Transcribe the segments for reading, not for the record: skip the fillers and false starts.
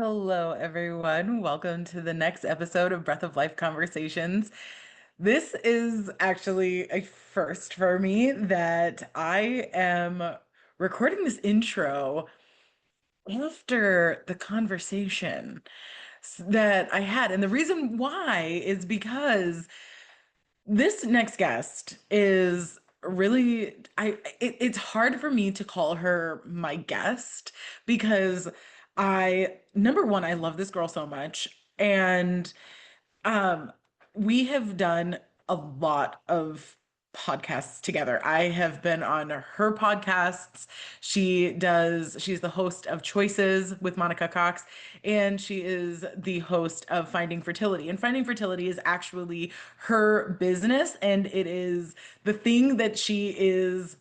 Hello, everyone. Welcome to the next episode of Breath of Life Conversations. This is actually a first for me that I am recording this intro after the conversation that I had. And the reason why is because this next guest is really it's hard for me to call her my guest because I number one, I love this girl so much. And um, we have done a lot of podcasts together. I have been on her podcasts. She's the host of Choices with Monica Cox, and she is the host of Finding Fertility. And Finding Fertility is actually her business, and it is the thing that she is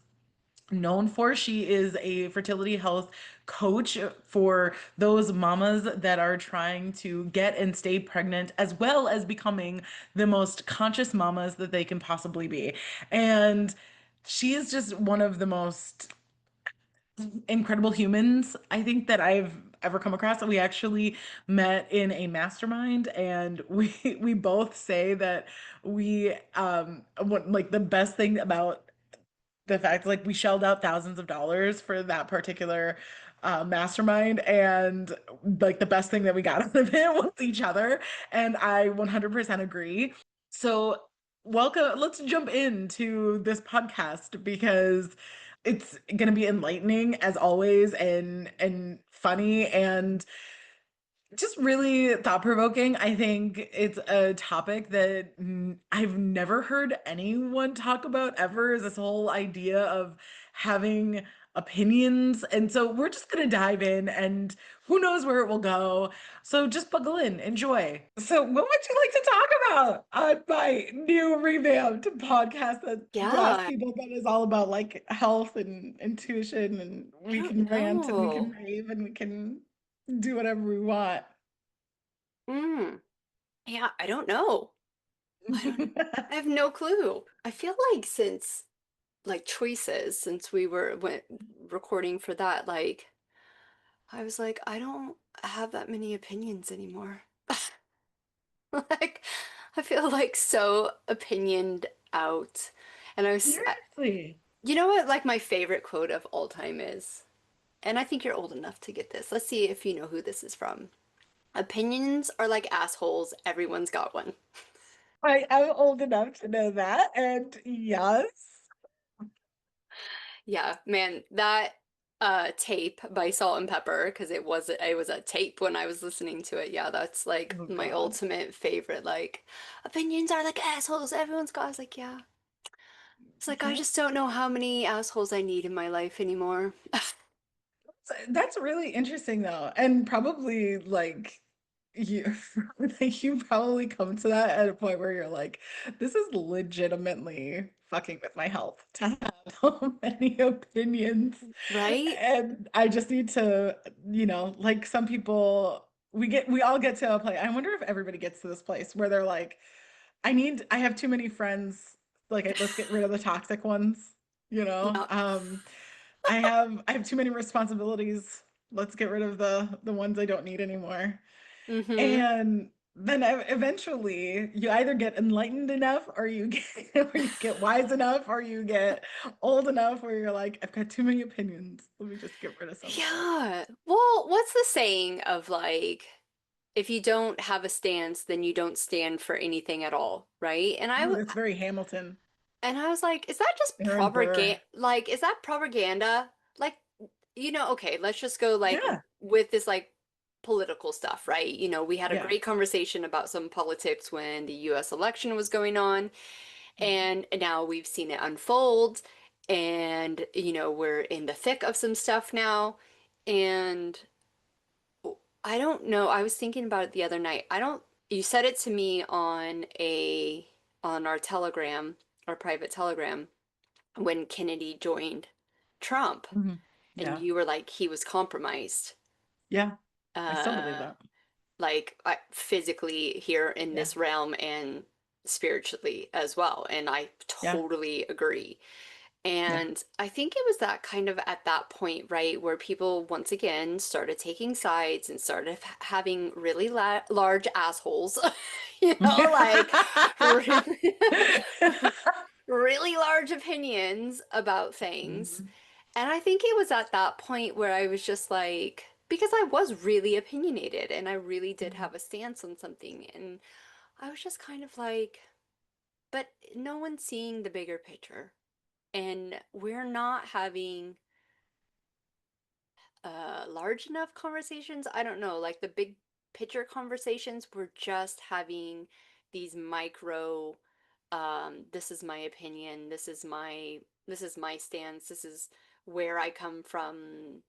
known for. She is a fertility health coach for those mamas that are trying to get and stay pregnant, as well as becoming the most conscious mamas that they can possibly be. And she is just one of the most incredible humans I think that I've ever come across. We actually met in a mastermind, and we both say that we what like the best thing about the fact like we shelled out thousands of dollars for that particular mastermind, and like the best thing that we got out of it was each other, and I 100% agree. So welcome, let's jump into this podcast because it's going to be enlightening as always, and funny, and just really thought-provoking. I think it's a topic that I've never heard anyone talk about ever, is this whole idea of having opinions. And so we're just going to dive in, and who knows where it will go. So just buckle in, enjoy. So what would you like to talk about on my new revamped podcast that you ask Yeah, people that is all about like health and intuition, and I we can don't rant and we can know. rave and we can do whatever we want. Mm, yeah, I don't know. I don't, I have no clue. I feel like since like choices, since we went recording for that, like I was like, I don't have that many opinions anymore. Like I feel like so opinioned out. And Seriously. you know what, like my favorite quote of all time is, and I think you're old enough to get this. Let's see if you know who this is from. Opinions are like assholes, everyone's got one. I am old enough to know that. And yes. Yeah, man, that tape by Salt and Pepper, because it was a tape when I was listening to it. Yeah, that's like Oh my God. ultimate favorite. Like, opinions are like assholes, everyone's got. I was like, yeah. It's like I Yeah. just don't know how many assholes I need in my life anymore. That's really interesting though. And probably like you you probably come to that at a point where you're like, this is legitimately fucking with my health to have so many opinions. Right? And I just need to, like some people we all get to a place. I wonder if everybody gets to this place where they're like, I have too many friends. Like, let's get rid of the toxic ones, you know? Yeah. I have too many responsibilities. Let's get rid of the ones I don't need anymore. Mm-hmm. And then eventually you either get enlightened enough, or you get or you get wise enough, or you get old enough where you're like, I've got too many opinions. Let me just get rid of some of them. Yeah. Well, what's the saying of like, if you don't have a stance, then you don't stand for anything at all, right? Ooh, that's very Hamilton. And I was like, is that just Aaron propaganda? Burr. Like, is that propaganda? Like, okay, let's just go like Yeah. with this like political stuff, right? We had a Yeah. great conversation about some politics when the US election was going on, Mhm. and now we've seen it unfold, and we're in the thick of some stuff now. And I don't know, I was thinking about it the other night. I don't, you said it to me on our Telegram, our private Telegram, when Kennedy joined Trump, Mhm. and Yeah. you were like, he was compromised, Yeah. I still believe uh, that. like physically here in Yeah. this realm and spiritually as well. And I Yeah. totally agree. Yeah. And I think it was that kind of at that point, right, where people once again started taking sides and started having really la large assholes, like really, really large opinions about things. Mhm. And I think it was at that point where I was just like, because I was really opinionated and I really did Mhm. have a stance on something. And I was just kind of like, but no one's seeing the bigger picture. And we're not having large enough conversations. I don't know, like the big picture conversations, we're just having these micro, this is my opinion, this is my stance, this is where I come from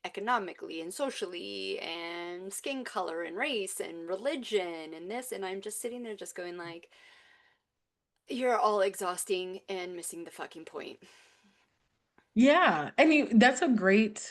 economically and socially and skin color and race and religion and this, and I'm just sitting there just going like, you're all exhausting and missing the fucking point. Yeah, I mean that's a great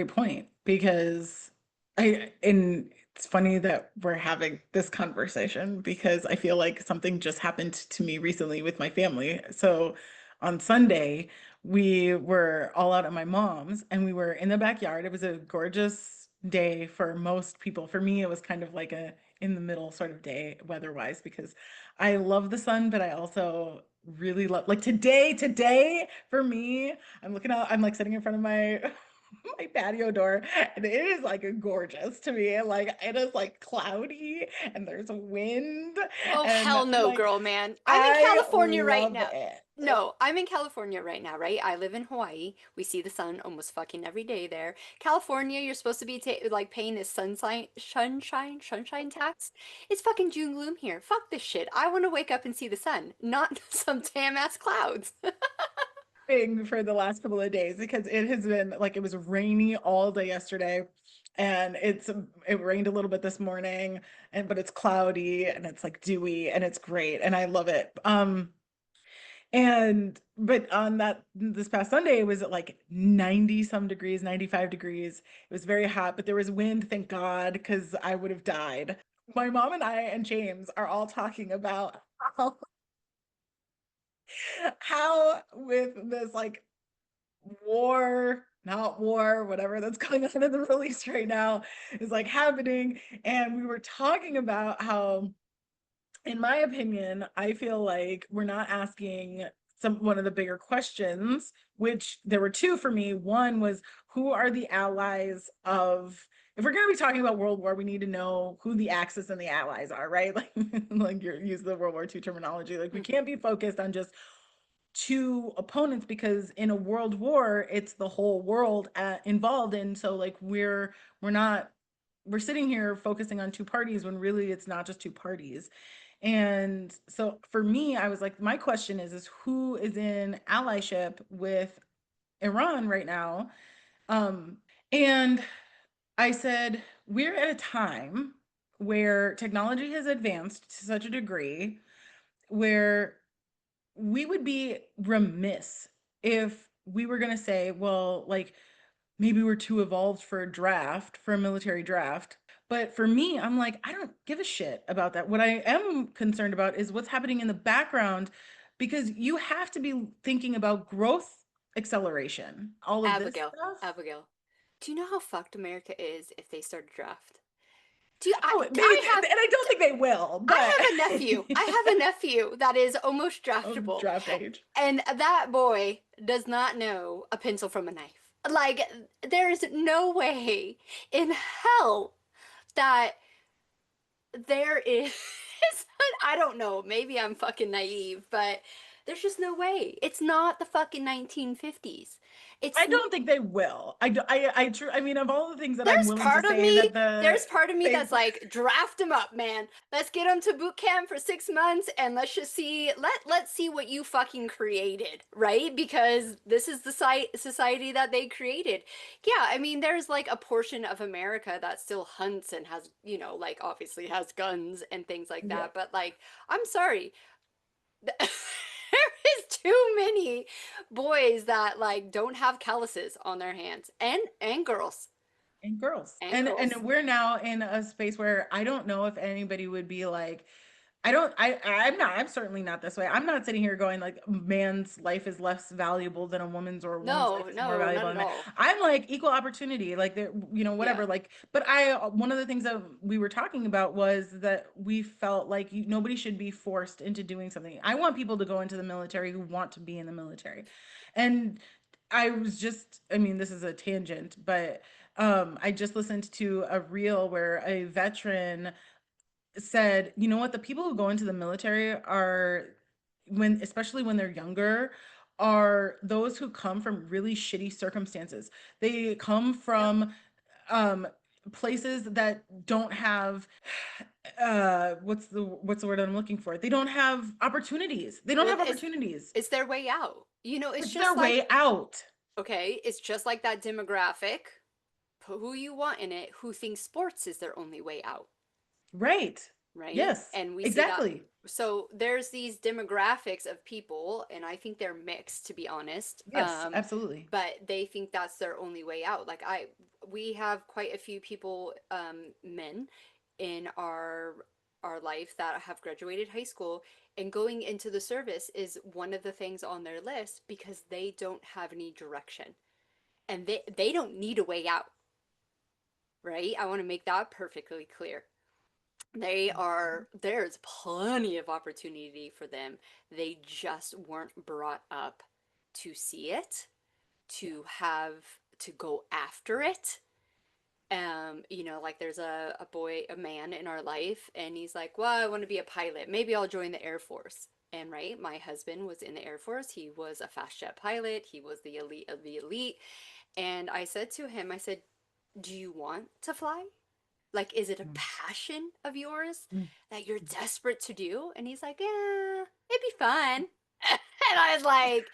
point because and it's funny that we're having this conversation because I feel like something just happened to me recently with my family. So on Sunday, we were all out at my mom's and we were in the backyard. It was a gorgeous day for most people. For me, it was kind of like a in the middle sort of day weather-wise because I love the sun, but I also really love like today for me I'm looking out, I'm like sitting in front of my my patio door and it is like gorgeous to me. Like it is like cloudy and there's a wind Oh, and hell no, like girl, man. I'm in I California right love now. it. No, I'm in California right now, right? I live in Hawaii. We see the sun almost fucking every day there. California, you're supposed to be ta like paying this sunshine tax. It's fucking June gloom here. Fuck this shit. I want to wake up and see the sun, not some damn ass clouds. Thing for the last couple of days because it has been like it was rainy all day yesterday and it rained a little bit this morning and but it's cloudy and it's like dewy and it's great and I love it. And but on that this past Sunday, it was at like 90 some degrees, 95 degrees. It was very hot, but there was wind, thank God, because I would have died. My mom and I and James are all talking about how with this like war, not war, whatever that's going on in the Middle East right now is like happening. And we were talking about how in my opinion, I feel like we're not asking one of the bigger questions, which there were two for me. One was who are the allies of if we're going to be talking about World War, we need to know who the Axis and the allies are, right? Like you use the World War II terminology. Like we Mhm. can't be focused on just two opponents because in a world war, it's the whole world involved. And so like we're not we're sitting here focusing on two parties when really it's not just two parties. And so for me, I was like, my question is who is in allyship with Iran right now? Um, and I said, we're at a time where technology has advanced to such a degree where we would be remiss if we were going to say, well, like maybe we're too evolved for a draft, for a military draft. But for me, I'm like, I don't give a shit about that. What I am concerned about is what's happening in the background because you have to be thinking about growth acceleration, all of this Abigail, stuff. Abigail, do you know how fucked America is if they start a draft? Do you, Oh, I have, and I don't think they will, but I have a nephew. I have a nephew that is almost of draftable. draft age. And that boy does not know a pencil from a knife. Like, there is no way in hell that there is. I don't know. Maybe I'm fucking naive, but there's just no way. It's not the fucking 1950s. It's I don't think they will. I mean, of all the things that I'm There's willing to part of say me, that there's part of me they that's like, draft him up, man. Let's get him to boot camp for 6 months and let's just see, let's see what you fucking created, right? Because this is the society that they created. Yeah, I mean, there's like a portion of America that still hunts and has, like obviously has guns and things like yeah, that. But like, I'm sorry, there is too many boys that like don't have calluses on their hands, and girls, and girls. and And girls. we're now in a space where I don't know if anybody would be like I'm certainly not this way. I'm not sitting here going like man's life is less valuable than a woman's, or a woman's life No, is more no, not valuable at than man. all. I'm like equal opportunity, like there, Yeah. whatever. Like, but one of the things that we were talking about was that we felt like nobody should be forced into doing something. I want people to go into the military who want to be in the military. And I mean, this is a tangent, but I just listened to a reel where a veteran said, you know what, the people who go into the military are, especially when they're younger, are those who come from really shitty circumstances. They come Yep. from um places that don't have what's the word I'm looking for? They don't have opportunities. They don't Well, have opportunities. it's their way out. It's It's their just like, way out. okay, it's just like that demographic. Put who you want in it, who thinks sports is their only way out, Right. right? Yes, And we see that. exactly. So there's these demographics of people, and I think they're mixed, to be honest. Yes, absolutely. But they think that's their only way out. We have quite a few people, men, in our life that have graduated high school, and going into the service is one of the things on their list because they don't have any direction, and they don't need a way out, right? I want to make that perfectly clear. There's plenty of opportunity for them. They just weren't brought up to see it, Yeah. to go after it. Like there's a man in our life, and he's like, well, I want to be a pilot. Maybe I'll join the Air Force. And right, my husband was in the Air Force. He was a fast jet pilot. He was the elite of the elite. And I said to him, I said, do you want to fly? Like, is it a Mm, passion of yours mm, that you're desperate to do? And he's like, yeah, it'd be fun. And I was like,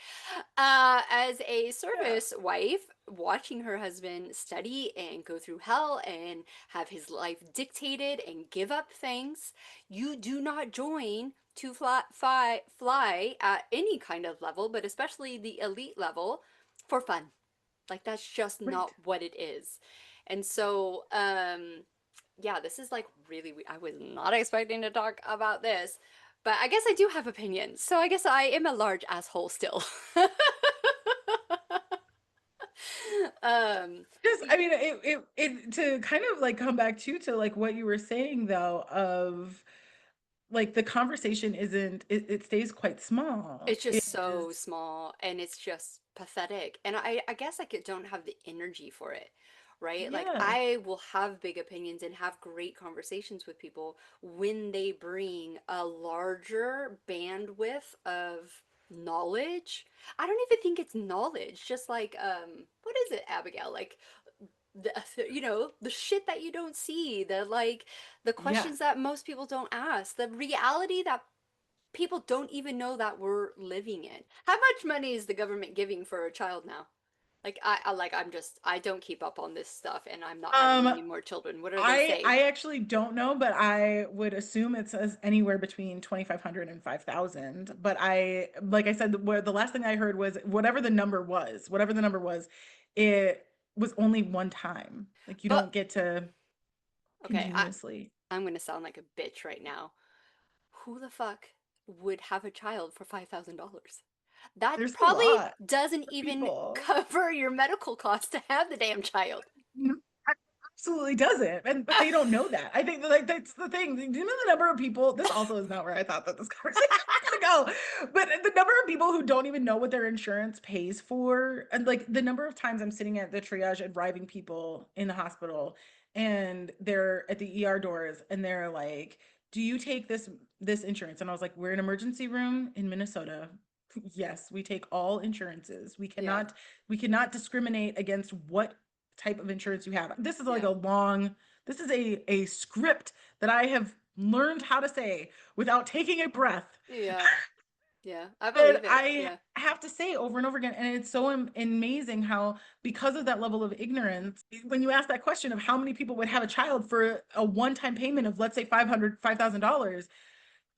as a yeah. service wife, watching her husband study and go through hell and have his life dictated and give up things, you do not join to fly at any kind of level, but especially the elite level, for fun. Like, that's just Right. not what it is. And so, yeah, this is like really, I was not expecting to talk about this, but I guess I do have opinions. So I guess I am a large asshole still. um, Just, I mean, it to kind of like come back to like what you were saying though, of like the conversation isn't, it stays quite small. it's It just so is, small and it's just pathetic. And I guess don't have the energy for it, right? Like yeah, I will have big opinions and have great conversations with people when they bring a larger bandwidth of knowledge. I don't even think it's knowledge, just like what is it, Abigail? Like the the shit that you don't see, the yeah. questions that most people don't ask, the reality that people don't even know that we're living in. How much money is the government giving for a child now? I don't keep up on this stuff, and I'm not having Um, any more children. What are they I saying? I actually don't know, but I would assume it says anywhere between 2,500 and 5,000. But like I said, where the last thing I heard was whatever the number was, it was only one time. Like you But don't get to okay, continuously. I'm gonna sound like a bitch right now. Who the fuck would have a child for $5,000? That There's a probably lot doesn't of even people. cover your medical costs to have the damn child. No, absolutely doesn't, and but they don't know that. I think that, like that's the thing. Do you know the number of people? This also is not where I thought that this conversation was gonna go, but the number of people who don't even know what their insurance pays for, and like the number of times I'm sitting at the triage arriving people in the hospital, and they're at the ER doors, and they're like, "Do you take this insurance?" And I was like, "We're an emergency room in Minnesota. Yes, we take all insurances. Yeah, We cannot discriminate against what type of insurance you have." This is like yeah, this is a script that I have learned how to say without taking a breath. yeah, yeah. I And believe it. I Yeah. have to say over and over again. And it's so amazing how, because of that level of ignorance, when you ask that question of how many people would have a child for a one-time payment of, let's say, $5,000,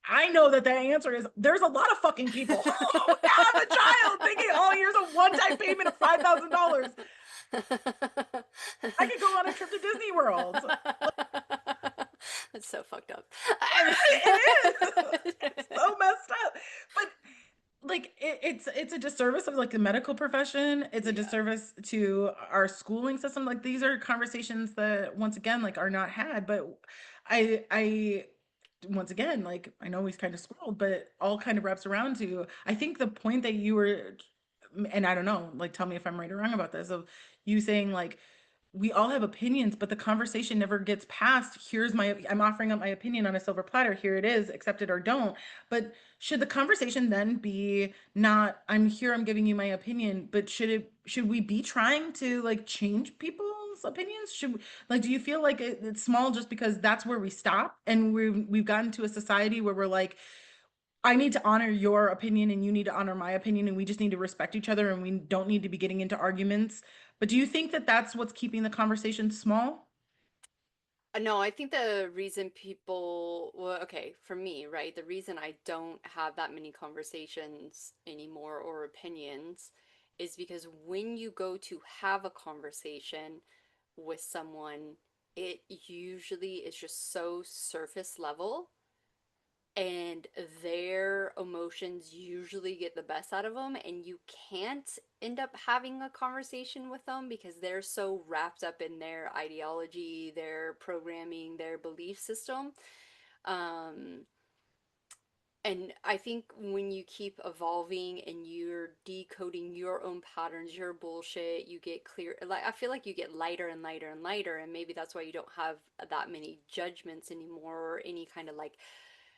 I know that the answer is there's a lot of fucking people who have a child thinking, oh, here's a one-time payment of $5,000. I could go on a trip to Disney World. That's so fucked up. It is. It's so messed up. But like it's a disservice of like the medical profession. It's a Yeah. disservice to our schooling system. Like these are conversations that once again like are not had. But I once again like I know he's kind of spoiled, but it all kind of wraps around to I think the point that you were, and I don't know, like tell me if I'm right or wrong about this, of you saying like we all have opinions, but the conversation never gets past. I'm offering up my opinion on a silver platter. Here it is, accept it or don't. But should the conversation then be not, I'm here, I'm giving you my opinion, but should we be trying to like change people's opinions? Like, do you feel like it's small just because that's where we stop? And we've gotten to a society where we're like, I need to honor your opinion and you need to honor my opinion and we just need to respect each other and we don't need to be getting into arguments. But do you think that that's what's keeping the conversation small? No, I think the reason people, well, okay, for me, right, the reason I don't have that many conversations anymore or opinions is because when you go to have a conversation with someone, it usually is just so surface level and their emotions usually get the best out of them, and you can't end up having a conversation with them because they're so wrapped up in their ideology, their programming, their belief system. um and I think when you keep evolving and you're decoding your own patterns, your bullshit, you get clear. Like, I feel like you get lighter and lighter and lighter, and maybe that's why you don't have that many judgments anymore, or any kind of like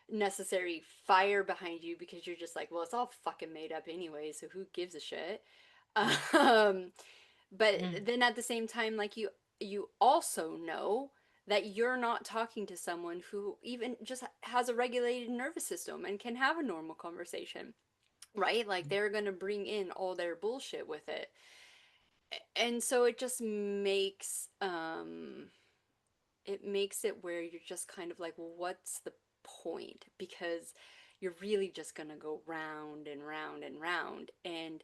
necessary fire behind you, because you're just like, well, it's all fucking made up anyway, so who gives a shit? Um, but Mm. then at the same time, like, you also know that you're not talking to someone who even just has a regulated nervous system and can have a normal conversation, right? Like, they're going to bring in all their bullshit with it. And so it makes it where you're just kind of like, well, what's the point? Because you're really just going to go round and round and round. And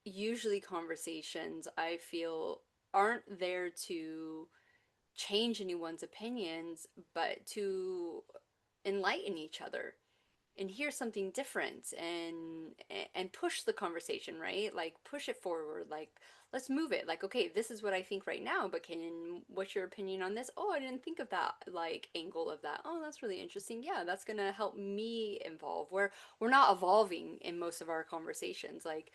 usually conversations, I feel, aren't there to change anyone's opinions, but to enlighten each other and hear something different, and push the conversation, right? Like, push it forward, like, let's move it, like, okay, this is what I think right now, but what's your opinion on this? Oh, I didn't think of that, like, angle of that. Oh, that's really interesting. Yeah, that's gonna help me evolve. Where we're not evolving in most of our conversations. Like,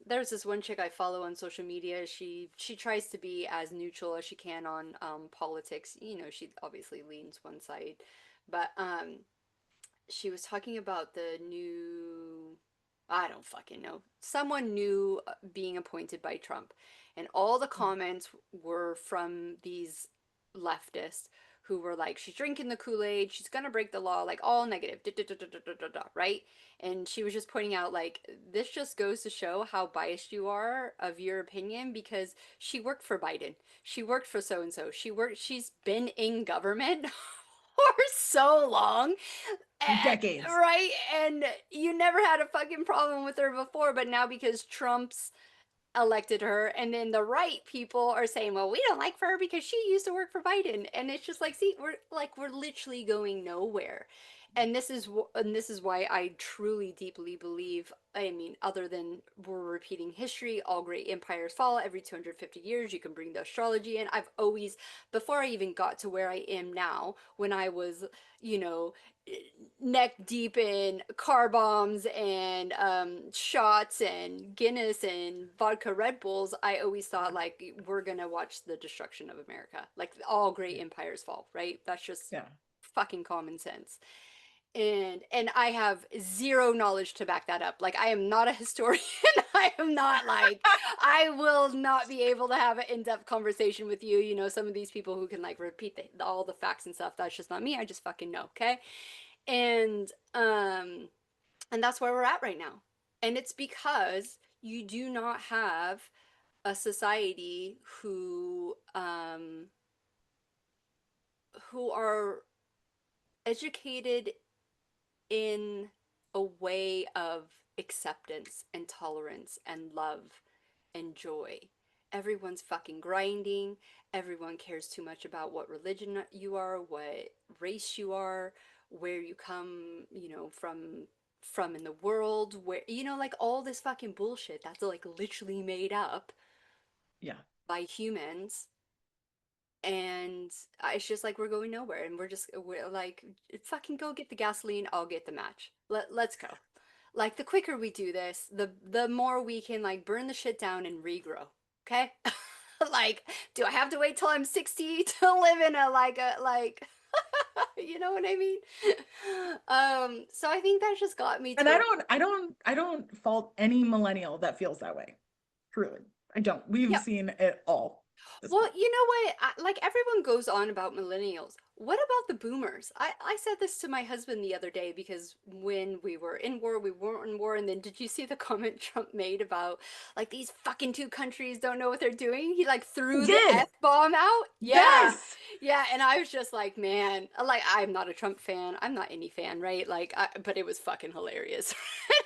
there's this one chick I follow on social media. She tries to be as neutral as she can on politics. She obviously leans one side, but she was talking about the new, I don't fucking know, someone new being appointed by Trump, and all the comments were from these leftists who were like, she's drinking the Kool-Aid, she's gonna break the law, like, all negative, da, da, da, da, da, da, da, right? And she was just pointing out, like, this just goes to show how biased you are of your opinion, because she worked for Biden, she worked for so and so, she's been in government for so long. Decades. Right? And you never had a fucking problem with her before, but now because Trump's elected her, and then the right people are saying, well, we don't like her because she used to work for Biden. And it's just like, see, we're literally going nowhere. And this is why I truly deeply believe, I mean, other than we're repeating history, all great empires fall every 250 years. You can bring the astrology in. I've always, before I even got to where I am now, when I was, you know, neck deep in car bombs and shots and Guinness and vodka Red Bulls, I always thought, like, we're gonna watch the destruction of America. Like, all great empires fall, right? That's just Yeah. fucking common sense. And I have zero knowledge to back that up. Like, I am not a historian. I am not, like, I will not be able to have an in-depth conversation with you. Some of these people who can, like, repeat all the facts and stuff. That's just not me. I just fucking know, okay? And and that's where we're at right now. And it's because you do not have a society who are educated in a way of acceptance and tolerance and love and joy. everyone's fucking grinding. Everyone cares too much about what religion you are, what race you are, where you come, from in the world, where like all this fucking bullshit that's like literally made up Yeah. by humans. And it's just like we're going nowhere, and we're like, fucking go get the gasoline, I'll get the match. Let's go. Like the quicker we do this, the more we can like burn the shit down and regrow. Okay? Like, do I have to wait till I'm 60 to live in a you know what I mean? So I think that just got me And to a I don't fault any millennial that feels that way. Truly. I don't. We've yeah. seen it all at this Well, point. you know what? Like everyone goes on about millennials. What about the boomers? I said this to my husband the other day because when we were in war, we weren't in war. And then did you see the comment Trump made about like these fucking two countries don't know what they're doing? He like I threw the did. F-bomb out. Yeah. Yes. Yeah. And I was just like, man, like I'm not a Trump fan. I'm not any fan, right? But it was fucking hilarious.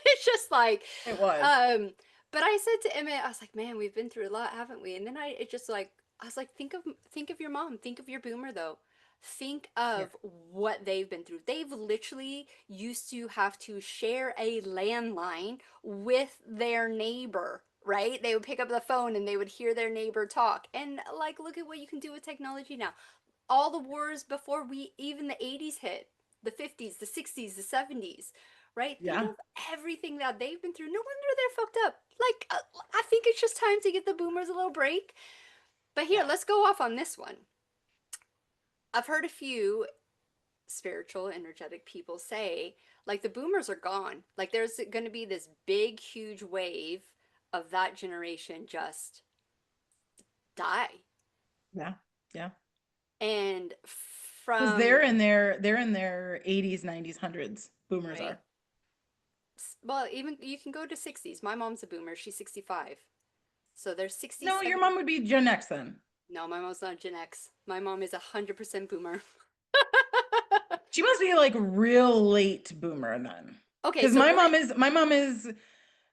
It's just like, It was. um, but I said to Emmett, I was like, man, we've been through a lot, haven't we? And then it just like I was like, think of your mom, think of your boomer though. Think Yeah. of what they've been through. They've literally used to have to share a landline with their neighbor, right? They would pick up the phone and they would hear their neighbor talk. And like look at what you can do with technology now. All the wars before we even the 80s hit, the 50s, the 60s, the 70s, right? Think Yeah. of everything that they've been through. No wonder they're fucked up. Like I think it's just time to give the boomers a little break. But here, Yeah. let's go off on this one. I've heard a few spiritual, energetic people say, like, the boomers are gone. Like, there's going to be this big, huge wave of that generation just die. Yeah. Yeah. And Because from, they're in their 80s, 90s, hundreds. Boomers right? are. Well, even you can go to 60s. My mom's a boomer. She's 65. So they're 60s, No, your 70s. mom would be Gen X then. No, my mom's not Gen X. My mom is 100% boomer. She must be like real late boomer then. Okay, Because so what?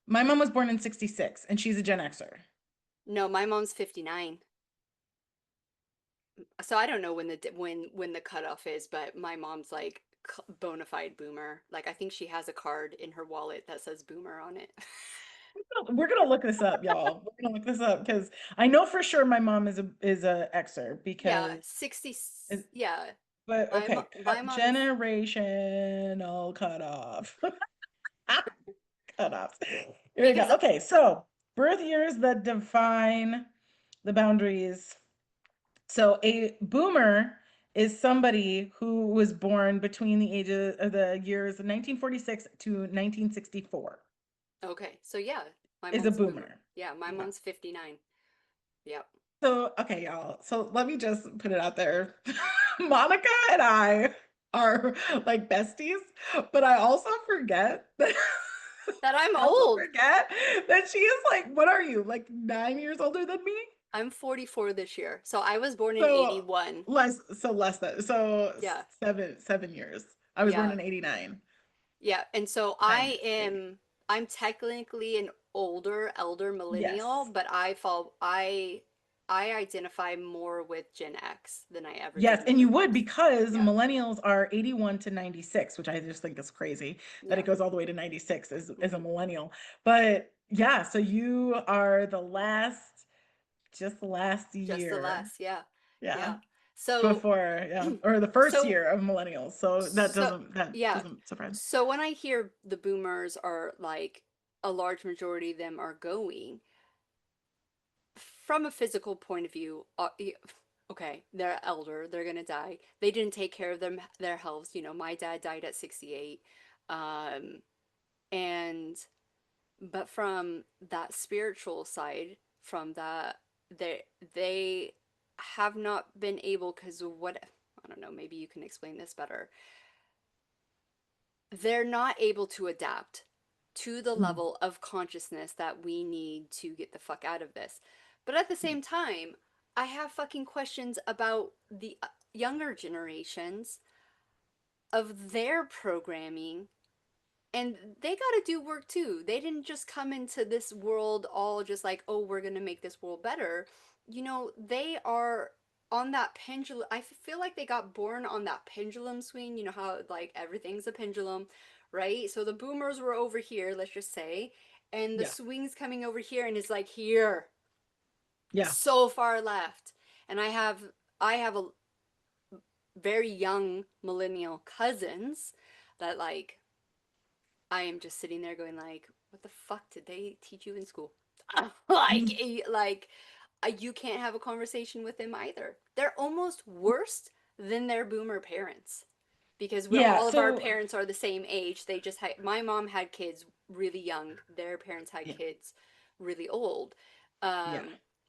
my mom was born in 66 and she's a Gen Xer. No, my mom's 59. So I don't know when the cutoff is, but my mom's like bona fide boomer. Like I think she has a card in her wallet that says boomer on it. We're gonna look this up, y'all. We're gonna look this up because I know for sure my mom is a Xer Yeah, because 60. is Yeah, but okay, my mom's generational cutoff. Cutoffs. Here we go. because Okay, so birth years that define the boundaries. So a boomer is somebody who was born between the ages of the years 1946 to 1964 okay. So yeah, my is a mom's a boomer. boomer. Yeah, my Yeah. mom's 59. Yep. So, okay, y'all. So let me just put it out there. Monica and I are like besties, but I also forget that That I'm I also old. forget that she is like, what are you, like 9 years older than me? I'm 44 this year. So I was born in So 81. less than so Yeah. 7 years. I was born Yeah. in 89. Yeah, and so Nine, maybe. I'm technically an elder millennial, Yes. but I identify more with Gen X than I ever Yes, did and you would millennials. because Yeah. millennials are 81 to 96, which I just think is crazy that Yeah. it goes all the way to 96 as a Hmm. millennial. But yeah, so you are just the last Just the year. last, yeah. Yeah. Yeah. So Before, yeah, or the first so year of millennials. So so that yeah. doesn't surprise me. So when I hear the boomers are like a large majority of them are going, from a physical point of view, okay, they're elder, they're gonna die. They didn't take care of their health. My dad died at 68, um, and but from that spiritual side, from that they have not been able because what I don't know. Maybe you can explain this better. They're not able to adapt to the Mm, level of consciousness that we need to get the fuck out of this. But at the yeah. same time, I have fucking questions about the younger generations of their programming And they got to do work too. They didn't just come into this world all just like, oh, we're going to make this world better. You know, they are on that pendulum. I feel like they got born on that pendulum swing. You know how like everything's a pendulum, right? So the boomers were over here, let's just say, and the Yeah. swing's coming over here and it's like here, Yeah. so far left. And I have a very young millennial cousins that like I am just sitting there going like, what the fuck did they teach you in school? like, you can't have a conversation with them either. They're almost worse than their boomer parents because we're Yeah. all of our So, parents are the same age. They just had my mom had kids really young. Their parents had yeah. kids really old. Yeah.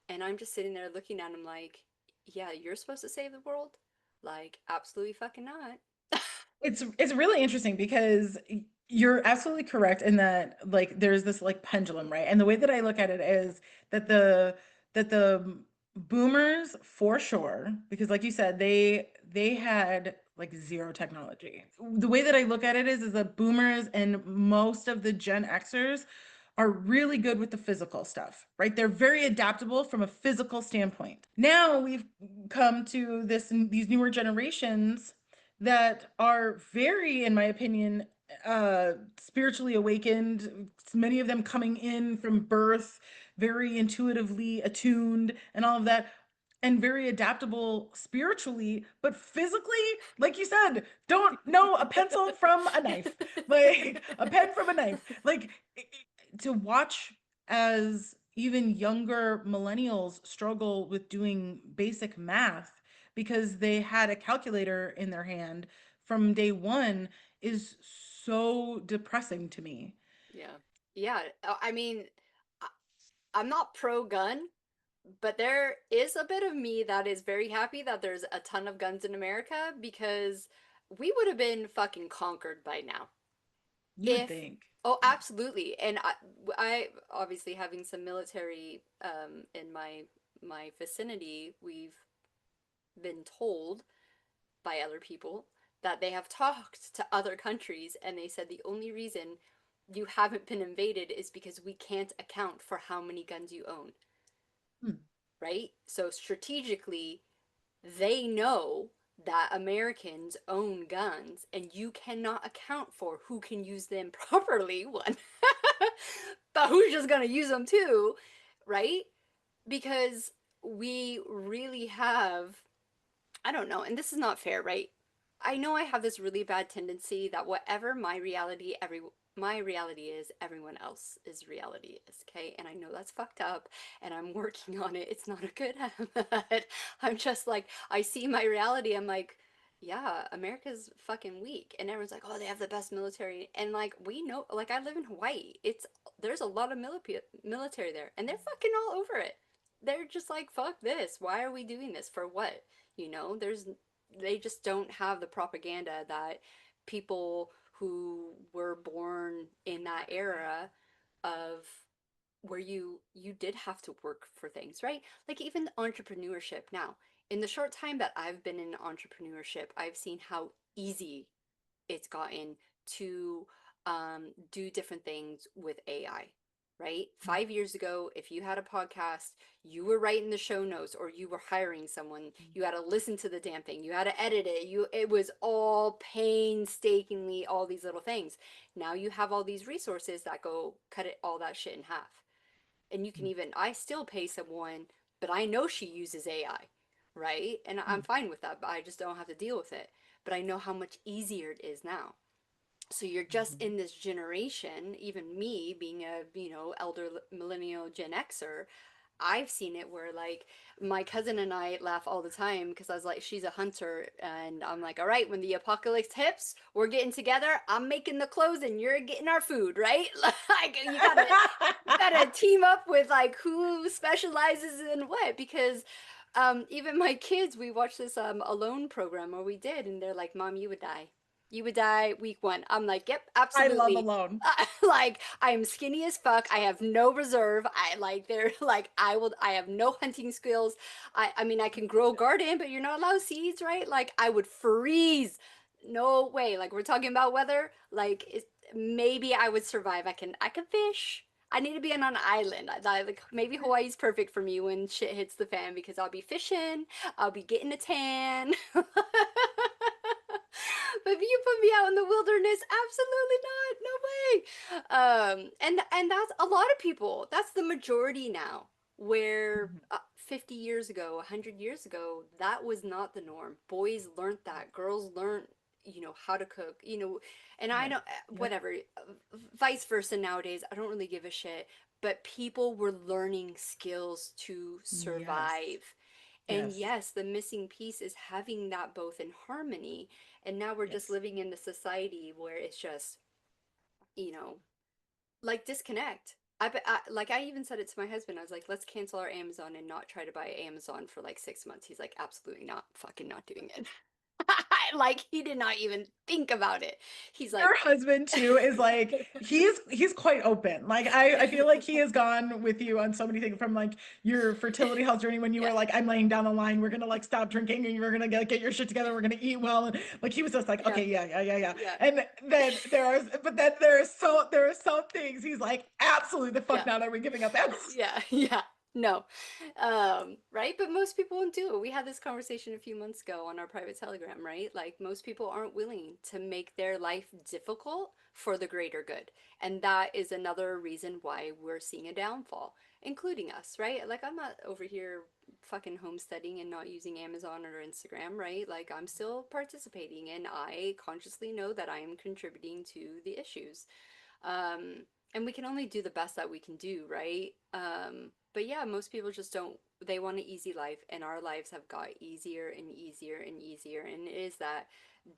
And I'm just sitting there looking at them like, yeah, you're supposed to save the world? Like, absolutely fucking not. It's really interesting because you're absolutely correct in that like there's this like pendulum, right? And the way that I look at it is that the boomers for sure, because like you said, they had like zero technology. The way that I look at it is that boomers and most of the Gen Xers are really good with the physical stuff, right? They're very adaptable from a physical standpoint. Now we've come to these newer generations that are very, in my opinion, spiritually awakened, many of them coming in from birth, very intuitively attuned, and all of that, and very adaptable spiritually, but physically, like you said, don't know a pencil from a knife, like a pen from a knife. Like to watch as even younger millennials struggle with doing basic math because they had a calculator in their hand from day one is so depressing to me. Yeah. Yeah. I mean, I- I'm not pro gun, but there is a bit of me that is very happy that there's a ton of guns in America because we would have been fucking conquered by now. You would If, think. oh, Yeah. absolutely. And I obviously having some military in my vicinity, we've been told by other people that they have talked to other countries and they said the only reason you haven't been invaded is because we can't account for how many guns you own, Hmm. right? So strategically, they know that Americans own guns and you cannot account for who can use them properly, one, but who's just going to use them too, right? Because we really have I don't know, and this is not fair, right? I know I have this really bad tendency that whatever my reality is, everyone else's reality is, okay? And I know that's fucked up, and I'm working on it. It's not a good habit. I'm just like, I see my reality, I'm like, yeah, America's fucking weak. And everyone's like, oh, they have the best military. And like, we know, like, I live in Hawaii. There's a lot of military there, and they're fucking all over it. They're just like, fuck this. Why are we doing this? For what? You know, they just don't have the propaganda that people who were born in that era of where you did have to work for things, right? Like even entrepreneurship now. In the short time that I've been in entrepreneurship, I've seen how easy it's gotten to do different things with AI, right? 5 years ago, if you had a podcast, you were writing the show notes or you were hiring someone, you had to listen to the damn thing, you had to edit it, it was all painstakingly all these little things. Now you have all these resources that go cut it all that shit in half. And you can even I still pay someone, but I know she uses AI, right? And I'm fine with that, but I just don't have to deal with it. But I know how much easier it is now. So you're just in this generation, even me being a, elder millennial Gen Xer, I've seen it where like my cousin and I laugh all the time because I was like, she's a hunter, and I'm like, all right, when the apocalypse hits, we're getting together. I'm making the clothes and you're getting our food, right? Like you gotta team up with like who specializes in what because even my kids, we watched this Alone program where we did, and they're like, Mom, you would die. You would die week one. I'm like, yep, I love absolutely. Alone. Like I'm skinny as fuck. I have no reserve. I like they're like I have no hunting skills. I mean I can grow a garden, but you're not allowed seeds, right? Like I would freeze. No way. Like we're talking about weather. Like maybe I would survive. I can fish. I need to be on an island. Like maybe Hawaii's perfect for me when shit hits the fan because I'll be fishing, I'll be getting a tan. But if you put me out in the wilderness, absolutely not. No way. And that's a lot of people. That's the majority now. Where Mhm. 50 years ago, 100 years ago, that was not the norm. Boys learned that. Girls learned, how to cook, and I Right. don't, Yep. whatever, vice versa nowadays. I don't really give a shit. But people were learning skills to Yes. survive. And Yes. yes, the missing piece is having that both in harmony. And now we're just Yes. living in a society where it's just, you know, like disconnect. Like I even said it to my husband. I was like, let's cancel our Amazon and not try to buy Amazon for like 6 months. He's like, absolutely not, fucking not doing it. Like he did not even think about it. He's like, Your husband too is like he's quite open. Like I feel like he has gone with you on so many things from like your fertility health journey when you yeah, were like I'm laying down the line, we're gonna like stop drinking and you're gonna get your shit together, we're gonna eat well, and like he was just like yeah, okay, yeah. yeah, And then there are some things he's like absolutely the fuck yeah. not, are we giving up Amazon? Yeah, yeah. No. Right? But most people won't do it. We had this conversation a few months ago on our private Telegram, right? Like most people aren't willing to make their life difficult for the greater good. And that is another reason why we're seeing a downfall, including us, right? Like I'm not over here fucking homesteading and not using Amazon or Instagram, right? Like I'm still participating and I consciously know that I am contributing to the issues. Um, and we can only do the best that we can do, right? But yeah, most people just don't, they want an easy life, and our lives have got easier and easier and easier, and it is that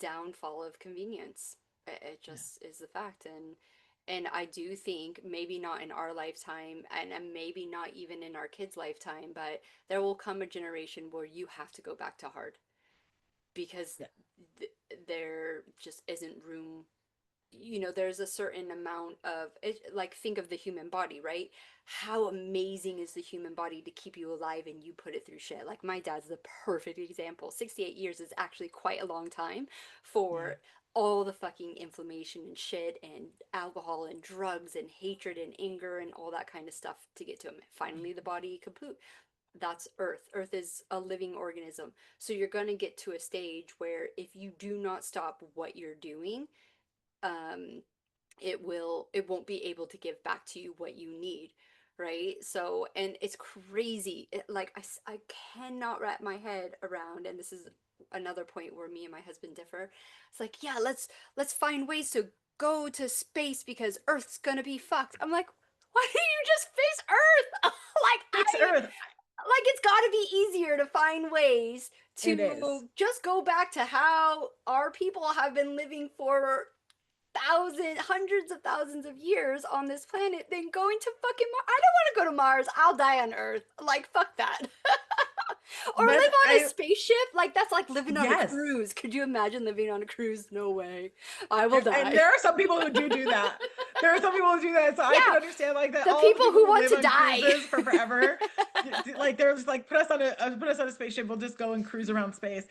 downfall of convenience. It Yeah. just is the fact. And I do think maybe not in our lifetime, and maybe not even in our kids' lifetime, but there will come a generation where you have to go back to hard because Yeah. there just isn't room. There's a certain amount of it, like think of the human body, right? How amazing is the human body to keep you alive and you put it through shit. Like my dad's the perfect example. 68 years is actually quite a long time Yeah. for all the fucking inflammation and shit and alcohol and drugs and hatred and anger and all that kind of stuff to get to him. Finally the body kaput. That's Earth. Earth is a living organism. So you're going to get to a stage where if you do not stop what you're doing, um it won't be able to give back to you what you need, right? So, and it's crazy. Like I cannot wrap my head around, and this is another point where me and my husband differ. It's like, yeah, let's find ways to go to space because Earth's gonna be fucked. I'm like, why don't you just face Earth? Like Fix Earth. it's got to be easier to find ways It is. to just go back to how our people have been living for hundreds of thousands of years on this planet than going to fucking Mars. I don't want to go to Mars. I'll die on Earth. Like, fuck that. Or That's live on a I spaceship. Like, that's like living on a yes. cruise. Could you imagine living on a cruise? No way. I will And die. there are some people who do that. There are some people who do that. So I can Yeah, understand like that the all of the people people who who want live to on die. cruises for forever, like they're just like put us on a spaceship, we'll just go and cruise around space.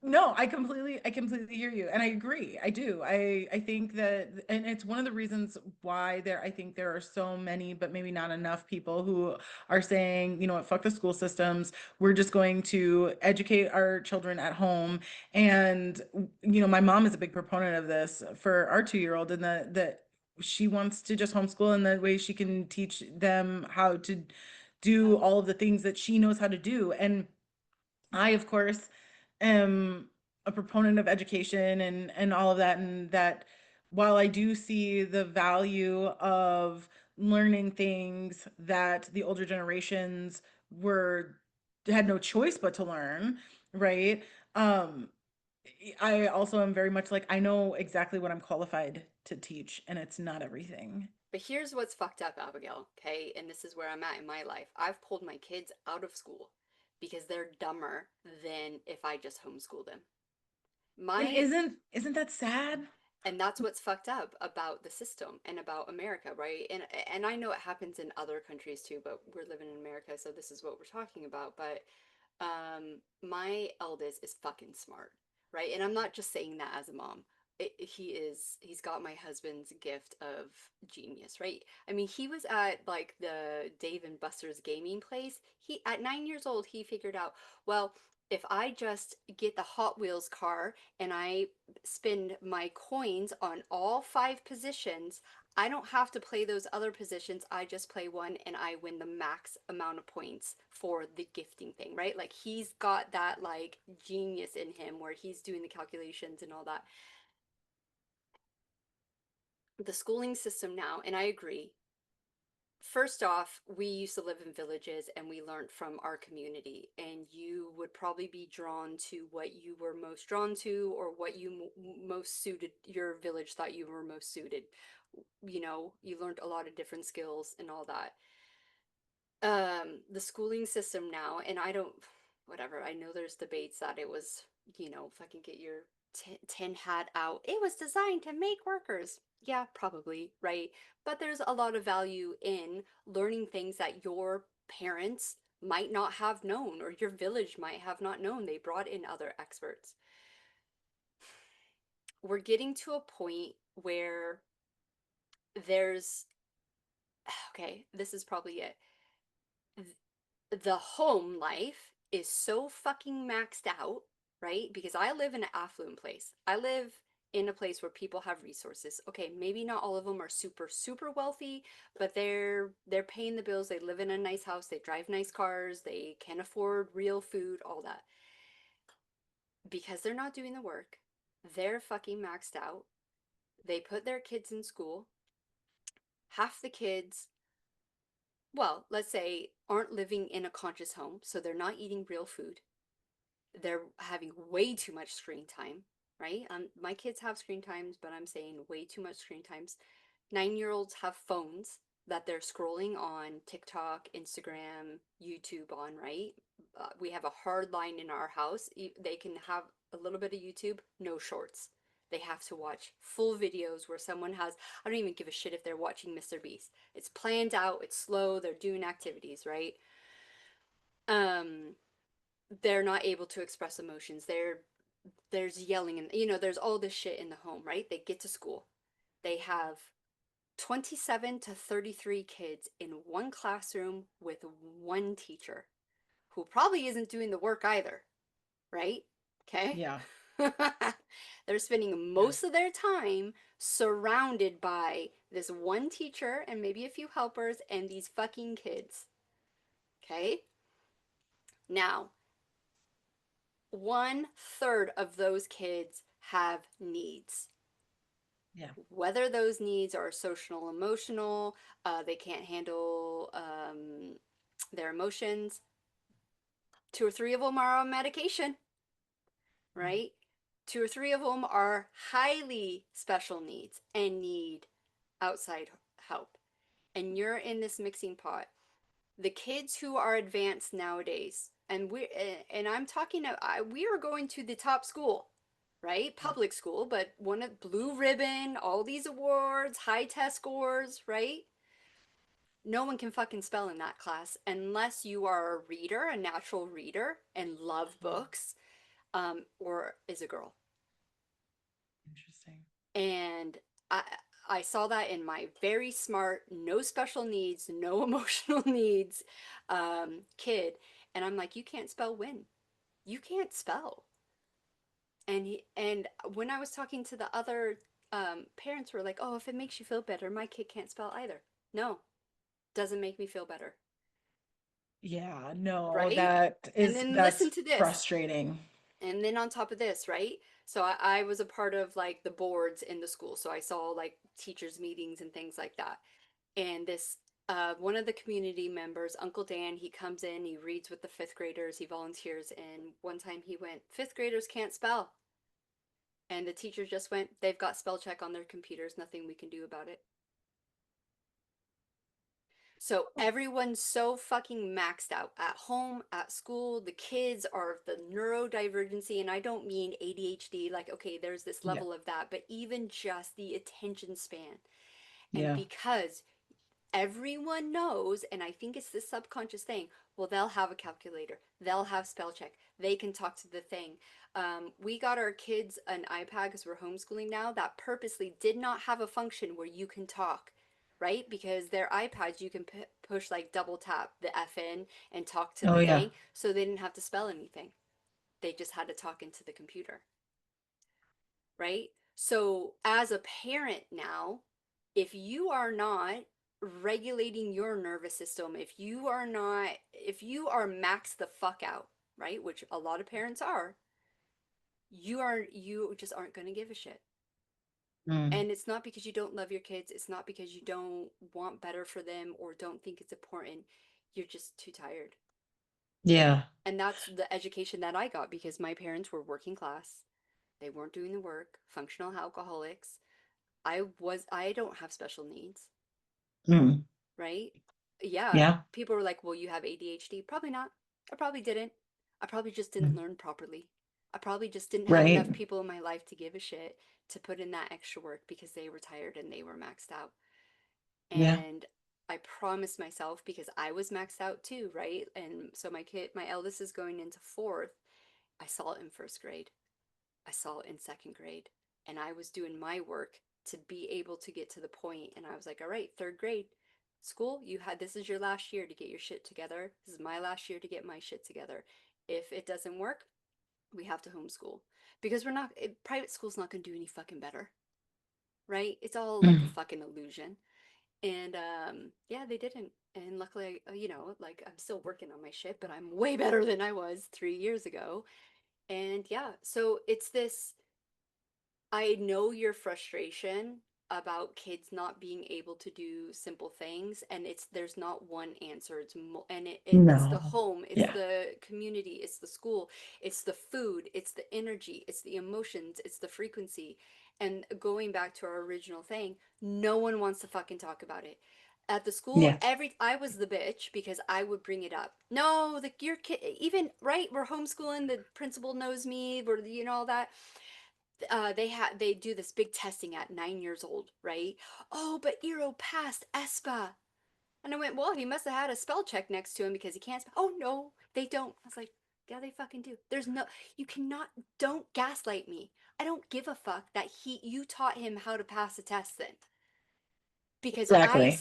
No, I completely hear you. And I agree. I do. I think that, and it's one of the reasons why I think there are so many, but maybe not enough people who are saying, you know what, fuck the school systems. We're just going to educate our children at home. And, you know, my mom is a big proponent of this for our 2-year-old, and that she wants to just homeschool, and that way she can teach them how to do all of the things that she knows how to do. And I, of course, am a proponent of education and all of that, and that while I do see the value of learning things that the older generations were had no choice but to learn, right? Um, I also am very much like I know exactly what I'm qualified to teach, and it's not everything. But here's what's fucked up, Abigail, okay? And this is where I'm at in my life. I've pulled my kids out of school because they're dumber than if I just homeschooled them. And My isn't that sad? And that's what's fucked up about the system and about America, right? And I know it happens in other countries too, but we're living in America, so this is what we're talking about. But my eldest is fucking smart, right? And I'm not just saying that as a mom. he's got my husband's gift of genius, right? I mean, he was at like the Dave and Buster's gaming place. He at 9 years old, he figured out, well, if I just get the Hot Wheels car and I spend my coins on all five positions, I don't have to play those other positions. I just play one and I win the max amount of points for the gifting thing, right? Like he's got that like genius in him where he's doing the calculations and all that. The schooling system now, and I agree. First off, we used to live in villages and we learned from our community, and you would probably be drawn to what you were most drawn to or what you most suited, your village thought you were most suited. You know, you learned a lot of different skills and all that. The schooling system now, and I don't, whatever, I know there's debates that it was, fucking get your tin hat out, it was designed to make workers. Yeah, probably right, but there's a lot of value in learning things that your parents might not have known or your village might have not known. They brought in other experts. We're getting to a point where there's, okay, this is probably it, the home life is so fucking maxed out, right? Because I live in an affluent place. I live in a place where people have resources. Okay, maybe not all of them are super super wealthy, but they're paying the bills. They live in a nice house, they drive nice cars, they can afford real food, all that. Because they're not doing the work, they're fucking maxed out. They put their kids in school. Half the kids, well, let's say, aren't living in a conscious home, so they're not eating real food. They're having way too much screen time, right? My kids have screen times, but I'm saying way too much screen times. 9 year olds have phones that they're scrolling on TikTok, Instagram, YouTube on, right? We have a hard line in our house. They can have a little bit of YouTube, no shorts. They have to watch full videos where someone has, I don't even give a shit if they're watching Mr. Beast. It's planned out, it's slow, they're doing activities, right? Um, they're not able to express emotions. There's yelling and there's all this shit in the home, right? They get to school. They have 27 to 33 kids in one classroom with one teacher who probably isn't doing the work either, right? Okay? Yeah. They're spending Yeah. most of their time surrounded by this one teacher and maybe a few helpers and these fucking kids. Okay? Now, 1/3 of those kids have needs. Yeah. Whether those needs are social, emotional, they can't handle their emotions. Two or three of them are on medication, Yeah. right? Two or three of them are highly special needs and need outside help. And you're in this mixing pot. The kids who are advanced nowadays, and I'm talking, we are going to the top school, right? Yeah. Public school, but one of blue ribbon, all these awards, high test scores, right? No one can fucking spell in that class unless you are a reader, a natural reader, and love Mhm. books, or is a girl. Interesting. And I I saw that in my very smart, no special needs, no emotional needs kid, and I'm like, you can't spell win. You can't spell. And when I was talking to the other parents, were like, oh, if it makes you feel better, my kid can't spell either. No, doesn't make me feel better, Yeah, no, right? And then that's listen to this. frustrating. And then on top of this, right? So I was a part of like the boards in the school. So I saw like teachers' meetings and things like that. And this one of the community members, Uncle Dan, he comes in, he reads with the fifth graders, he volunteers, and one time he went, fifth graders can't spell. And the teacher just went, they've got spell check on their computers, nothing we can do about it. So everyone's so fucking maxed out at home, at school. The kids are the neurodivergency, and I don't mean ADHD, like, okay, there's this Yeah. level of that, but even just the attention span. And Yeah. because everyone knows, and I think it's this subconscious thing, well, they'll have a calculator, they'll have spell check, they can talk to the thing. We got our kids an iPad because we're homeschooling now that purposely did not have a function where you can talk, right? Because their iPads, you can push like double tap the F in and talk to Oh the yeah. thing, so they didn't have to spell anything. They just had to talk into the computer, right? So, as a parent now, if you are not regulating your nervous system, if you are maxed the fuck out, right? Which a lot of parents are, you just aren't going to give a shit. Mm. And it's not because you don't love your kids, it's not because you don't want better for them or don't think it's important. You're just too tired. Yeah. And that's the education that I got because my parents were working class. They weren't doing the work, functional alcoholics. I don't have special needs, Mm. right? Yeah, Yeah. people were like, "Well, you have ADHD." Probably not. I probably didn't. I probably just didn't Mm. learn properly. I probably just didn't have Right. enough people in my life to give a shit to put in that extra work because they were tired and they were maxed out. Yeah. And I promised myself because I was maxed out too, right? And so my eldest is going into fourth. I saw it in first grade. I saw it in second grade. And I was doing my work to be able to get to the point. And I was like, all right, third grade, school, this is your last year to get your shit together. This is my last year to get my shit together. If it doesn't work, we have to homeschool. Because private school's not going to do any fucking better, right? It's all like a Mm. fucking illusion. And yeah, they didn't. And luckily, like I'm still working on my shit, but I'm way better than I was 3 years ago. And yeah, so it's this. I know your frustration about kids not being able to do simple things, and there's not one answer. It's the No. home, it's Yeah. the community, it's the school, it's the food, it's the energy, it's the emotions, it's the frequency. And going back to our original thing, no one wants to fucking talk about it. At the school, Yeah. I was the bitch because I would bring it up. No, your kid, even right, we're homeschooling. The principal knows me. We're all that. They do this big testing at 9 years old, right? Oh, but Eero passed ESPA. And I went, well, he must have had a spell check next to him because he can't spell. Oh no, they don't. I was like, yeah, they fucking do. You cannot, don't gaslight me. I don't give a fuck that you taught him how to pass a test then. Because Exactly.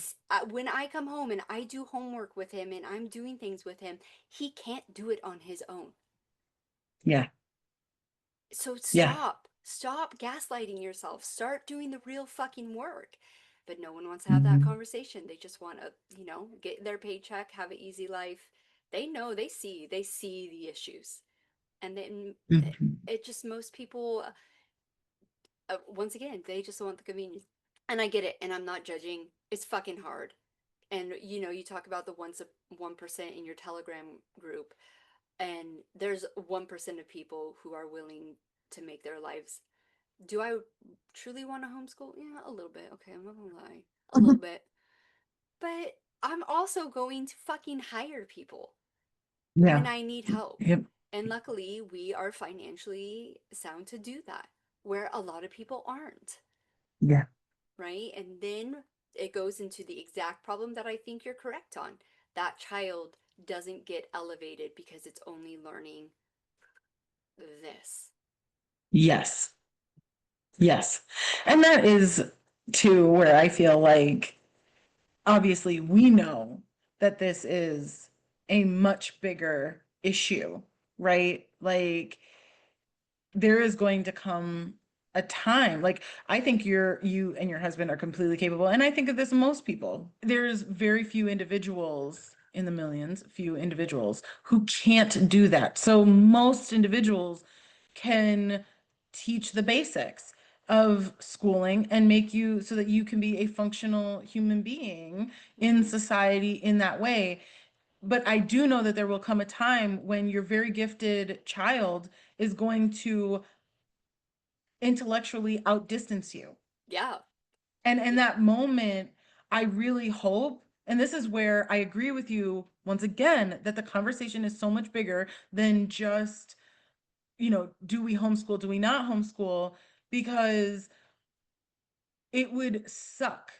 when I come home and I do homework with him and I'm doing things with him, he can't do it on his own. Yeah. So Yeah. stop gaslighting yourself. Start doing the real fucking work. But no one wants to have that Hmm. conversation. They just want to, get their paycheck, have an easy life. They know, they see the issues. And then Hmm. it just, most people, once again, they just want the convenience. And I get it, and I'm not judging. It's fucking hard. And you talk about the 1% in your Telegram group, and there's 1% of people who are willing to make their lives. Do I truly want to homeschool? Yeah, a little bit. Okay, I'm not gonna lie. A little bit. But I'm also going to fucking hire people when Yeah. I need help. Yep. And luckily, we are financially sound to do that, where a lot of people aren't, Yeah. right? And then it goes into the exact problem that I think you're correct on. That child doesn't get elevated because it's only learning this. Yes. Yes. And that is too where I feel like obviously we know that this is a much bigger issue, right? Like there is going to come a time, like I think you and your husband are completely capable, and I think of this in most people. There's very few individuals in the millions, few individuals who can't do that. So most individuals can teach the basics of schooling and make you so that you can be a functional human being in Mm-hmm. society in that way. But I do know that there will come a time when your very gifted child is going to intellectually outdistance you. Yeah. And in Yeah. that moment, I really hope, and this is where I agree with you once again, that the conversation is so much bigger than just, do we homeschool, do we not homeschool? Because it would suck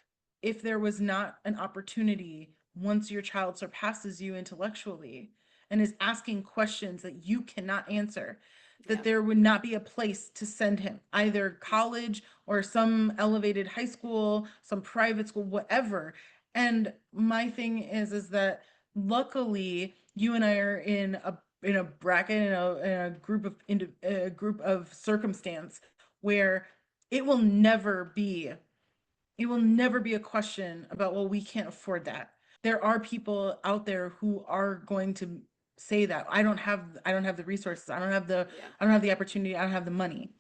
if there was not an opportunity once your child surpasses you intellectually and is asking questions that you cannot answer, that Yeah. there would not be a place to send him, either college or some elevated high school, some private school, whatever. And my thing is that luckily you and I are in a bracket, in a group of a group of circumstance where it will never be it will never be a question about, well, we can't afford that. There are people out there who are going to say that I don't have the resources, Yeah. I don't have the opportunity, I don't have the money,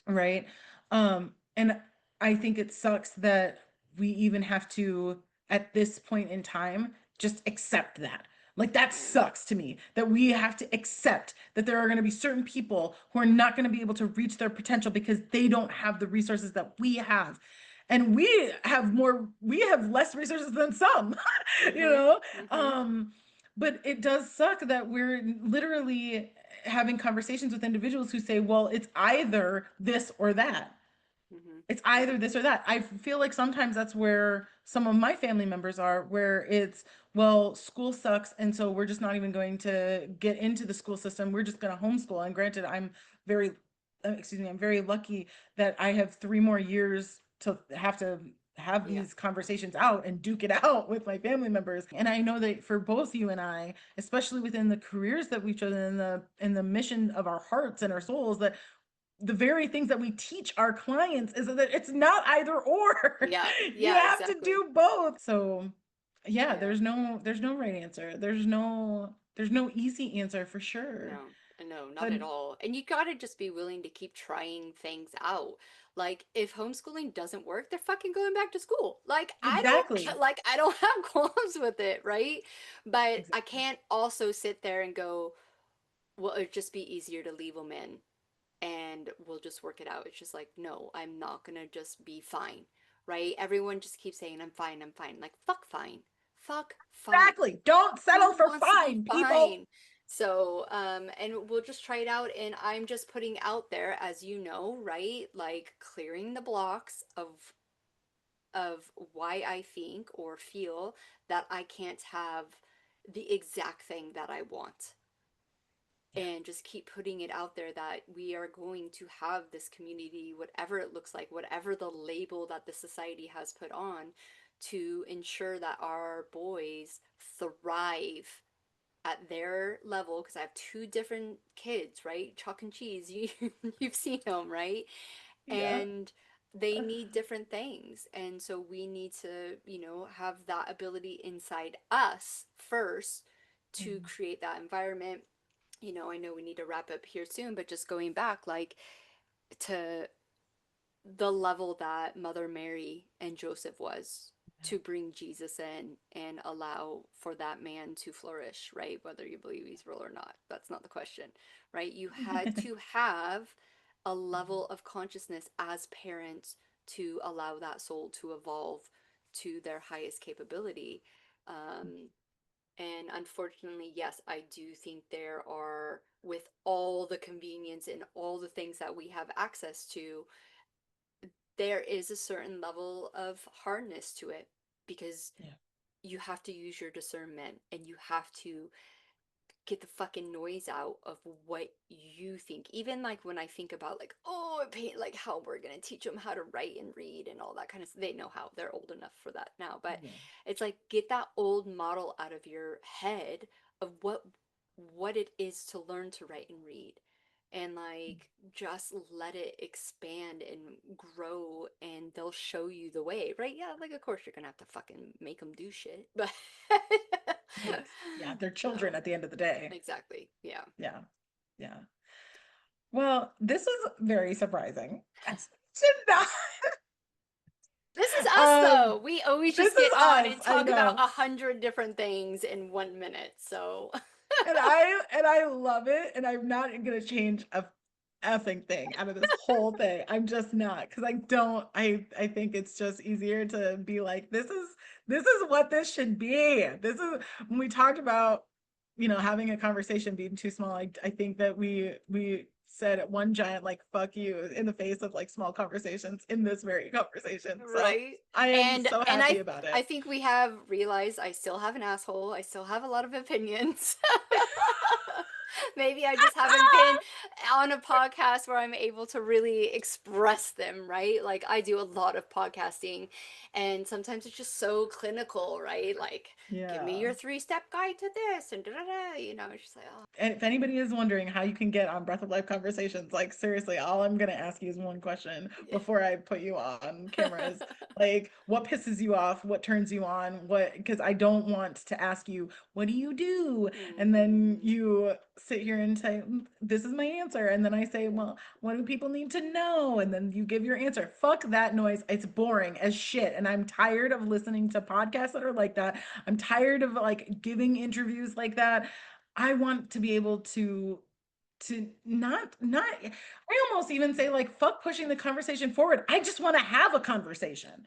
right? And I think it sucks that we even have to, at this point in time, just accept that. Like, that Yeah. sucks to me that we have to accept that there are going to be certain people who are not going to be able to reach their potential because they don't have the resources that we have. And we have less resources than some, you Mm-hmm. know? Mm-hmm. Um, but it does suck that we're literally having conversations with individuals who say, well, it's either this or that. Mm-hmm. It's Yeah. either this or that. I feel like sometimes that's where some of my family members are, where it's, well, school sucks. And so we're just not even going to get into the school system. We're just going to homeschool. And granted, very, I'm very lucky that I have 3 more years to have Yeah. these conversations out and duke it out with my family members. And I know that for both you and I, especially within the careers that we've chosen, in the mission of our hearts and our souls, that the very things that we teach our clients is that it's not either or. Yeah. You Yeah, have to exactly. do both. So yeah, Yeah. there's no right answer. There's no easy answer for sure. No, no, not But at all. And you gotta just be willing to keep trying things out. Like, if homeschooling doesn't work, they're fucking going back to school. Like, I don't, exactly. like, I don't have qualms with it, right? But I Exactly. can't also sit there and go, well, it'd just be easier to leave them in and we'll just work it out. It's just like, no, I'm not gonna just be fine, right? Everyone just keeps saying, I'm fine, I'm fine. Like, fuck fine. Fuck fine. Exactly. Don't settle Who for wants to be fine, people. fine? So, and we'll just try it out. And I'm just putting out there, as you know, right? Like clearing the blocks of why I think or feel that I can't have the exact thing that I want. Yeah. And just keep putting it out there that we are going to have this community, whatever it looks like, whatever the label that the society has put on, to ensure that our boys thrive at their level. Because I have two different kids, right? Chalk and cheese, you've seen them, right? Yeah. And they need different things, and so we need to, have that ability inside us first to Mhm. create that environment. I know we need to wrap up here soon, but just going back, like, to the level that Mother Mary and Joseph was to bring Jesus in and allow for that man to flourish, right? Whether you believe he's real or not, that's not the question, right? You had to have a level of consciousness as parents to allow that soul to evolve to their highest capability. Um, and unfortunately, yes, I do think there are, with all the convenience and all the things that we have access to, there is a certain level of hardness to it because Yeah. you have to use your discernment and you have to get the fucking noise out of what you think. Even like when I think about like, oh, like how we're gonna teach them how to write and read and all that kind of stuff. They know how. They're old enough for that now. But Yeah. it's like get that old model out of your head of what it is to learn to write and read. And like just let it expand and grow and they'll show you the way, right? Yeah, like of course you're gonna have to fucking make them do shit, but Yes. Yeah. They're children so at the end of the day. exactly. Yeah. Yeah. Yeah. Well, this is very surprising. Should not. This is us Um, though. We always this just is get on us. and I talk about know. 100 different things in 1 minute. So And I love it. And I'm not gonna change a effing thing out of this whole thing. I'm just not, because I think it's just easier to be like, this is what this should be. This is when we talked about, having a conversation being too small. I think that we said one giant like fuck you in the face of like small conversations in this very conversation. So Right. I am so And happy about I it. think we have realized I still have an asshole. I still have a lot of opinions. Maybe I just haven't been on a podcast where I'm able to really express them, right? Like I do a lot of podcasting and sometimes it's just so clinical, right? Like give me Yeah. your three-step guide to this and da da da, you know, it's just like, oh, And if anybody is wondering how you can get on Breath of Life Conversations, like seriously, all I'm gonna ask you is one question yeah. before I put you on camera is like, what pisses you off? What turns you on? What, because I don't want to ask you, what do you do? And then Hmm. you sit here and say, this is my answer. And then I say, well, what do people need to know? And then you give your answer. Fuck that noise. It's boring as shit. And I'm tired of listening to podcasts that are like that. I'm tired of like giving interviews like that. I want to be able to not I almost even say like fuck pushing the conversation forward. I just want to have a conversation.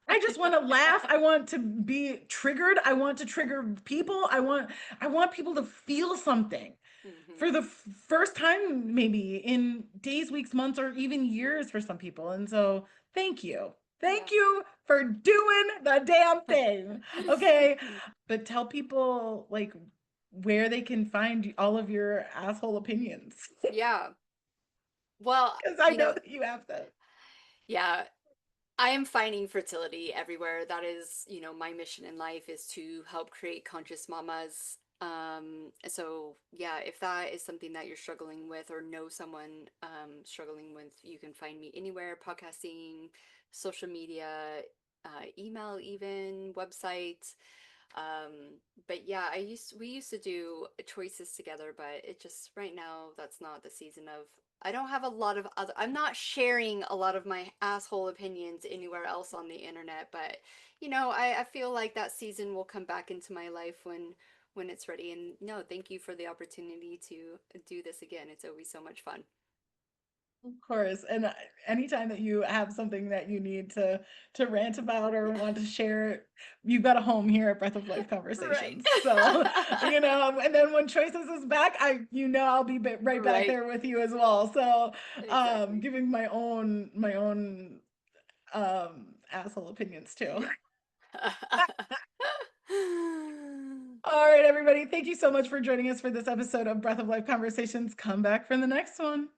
I just want to laugh. I want to be triggered. I want to trigger people. I want people to feel something Hmm. for the first time maybe in days, weeks, months, or even years for some people. And so thank you. Yeah. Thank you for doing the damn thing. Okay. But tell people like where they can find all of your asshole opinions. Yeah. Well, Because I you know know, that you have them. yeah, I am finding fertility everywhere. That is, you know, my mission in life is to help create conscious mamas. So yeah, if that is something that you're struggling with or know someone struggling with, you can find me anywhere, podcasting, social media, email even, website. But yeah, we used to do choices together, but it just right now that's not the season of I don't have a lot of other I'm not sharing a lot of my asshole opinions anywhere else on the internet, but you know, I feel like that season will come back into my life when it's ready. And no, thank you for the opportunity to do this again. It's always so much fun. Of course. And anytime that you have something that you need to rant about or want to share, you've got a home here at Breath of Life Right. Conversations. So, and then when Choices is back, I'll be right back Right. there with you as well. So, Exactly. giving my own asshole opinions too. All right, everybody. Thank you so much for joining us for this episode of Breath of Life Conversations. Come back for the next one.